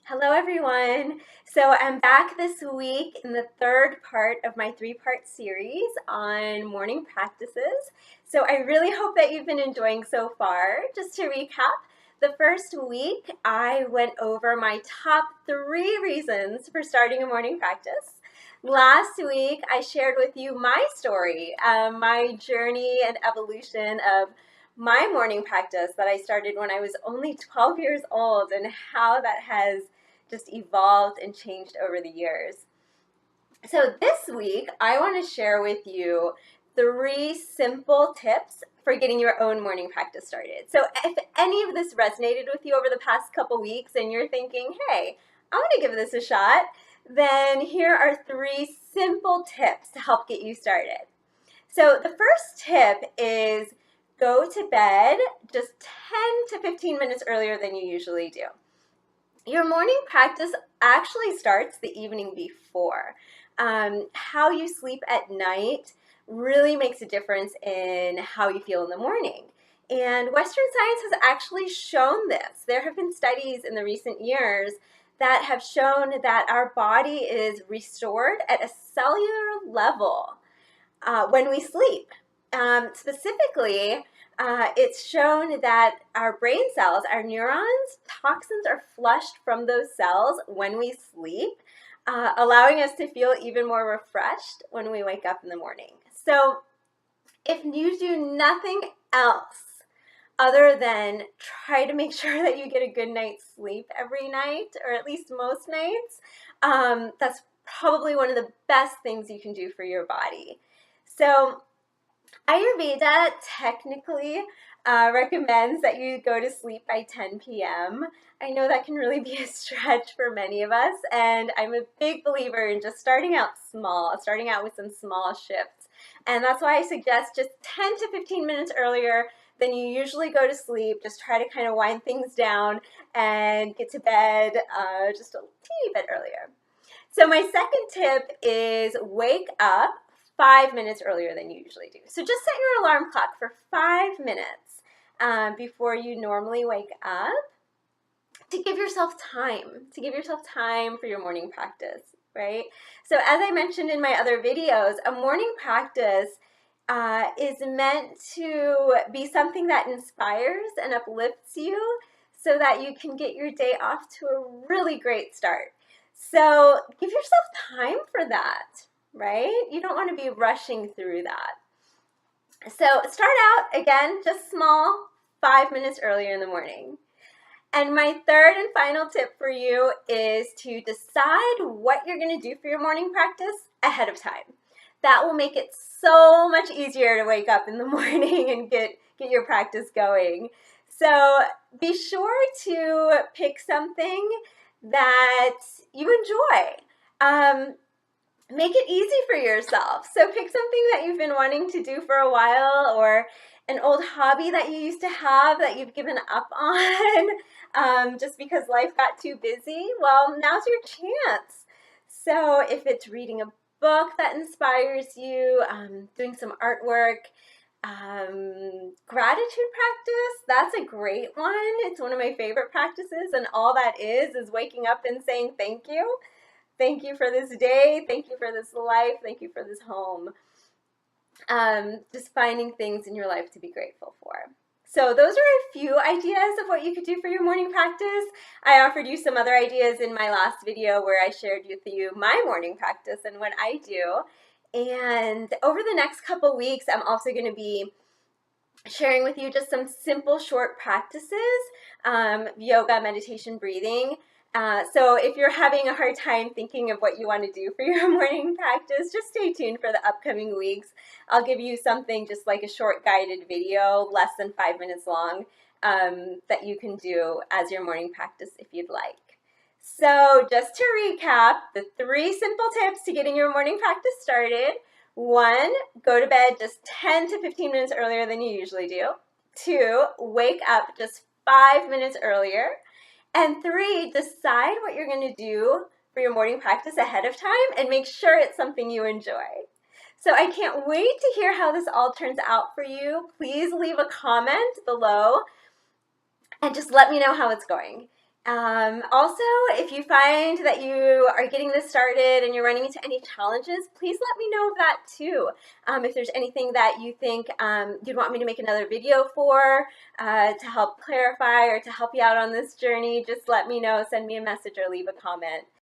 Hello, everyone. So I'm back this week in the third part of my three-part series on morning practices. So I really hope that you've been enjoying so far. Just to recap, the first week I went over my top 3 reasons for starting a morning practice. Last week I shared with you my story, my journey and evolution of my morning practice that I started when I was only 12 years old and how that has just evolved and changed over the years. So this week, I want to share with you 3 simple tips for getting your own morning practice started. So if any of this resonated with you over the past couple weeks and you're thinking, hey, I want to give this a shot, then here are 3 simple tips to help get you started. So the first tip is go to bed just 10 to 15 minutes earlier than you usually do. Your morning practice actually starts the evening before. How you sleep at night really makes a difference in how you feel in the morning. And Western science has actually shown this. There have been studies in the recent years that have shown that our body is restored at a cellular level when we sleep. Specifically, it's shown that our brain cells, our neurons, toxins are flushed from those cells when we sleep, allowing us to feel even more refreshed when we wake up in the morning. So if you do nothing else other than try to make sure that you get a good night's sleep every night, or at least most nights, that's probably one of the best things you can do for your body. So Ayurveda technically recommends that you go to sleep by 10 p.m. I know that can really be a stretch for many of us, and I'm a big believer in just starting out small, starting out with some small shifts. And that's why I suggest just 10 to 15 minutes earlier than you usually go to sleep. Just try to kind of wind things down and get to bed just a teeny bit earlier. So my second tip is wake up 5 minutes earlier than you usually do. So just set your alarm clock for 5 minutes before you normally wake up to give yourself time for your morning practice, right? So as I mentioned in my other videos, a morning practice is meant to be something that inspires and uplifts you so that you can get your day off to a really great start. So give yourself time for that, right? You don't want to be rushing through that. So start out, again, just small, 5 minutes earlier in the morning. And my third and final tip for you is to decide what you're going to do for your morning practice ahead of time. That will make it so much easier to wake up in the morning and get your practice going. So be sure to pick something that you enjoy. Make it easy for yourself. So pick something that you've been wanting to do for a while, or an old hobby that you used to have that you've given up on just because life got too busy. Well, now's your chance. So if it's reading a book that inspires you, doing some artwork, gratitude practice, that's a great one. It's one of my favorite practices, and all that is waking up and saying thank you. Thank you for this day. Thank you for this life. Thank you for this home. Just finding things in your life to be grateful for. So those are a few ideas of what you could do for your morning practice. I offered you some other ideas in my last video where I shared with you my morning practice and what I do. And over the next couple weeks, I'm also going to be sharing with you just some simple short practices, yoga, meditation, breathing. So if you're having a hard time thinking of what you want to do for your morning practice, just stay tuned for the upcoming weeks. I'll give you something just like a short guided video, less than 5 minutes long, that you can do as your morning practice if you'd like. So just to recap, the 3 simple tips to getting your morning practice started. 1, go to bed just 10 to 15 minutes earlier than you usually do. 2, wake up just 5 minutes earlier. And 3, decide what you're going to do for your morning practice ahead of time and make sure it's something you enjoy. So I can't wait to hear how this all turns out for you. Please leave a comment below and just let me know how it's going. Also, if you find that you are getting this started and you're running into any challenges, please let me know of that too. If there's anything that you think you'd want me to make another video for to help clarify or to help you out on this journey, just let me know, send me a message or leave a comment.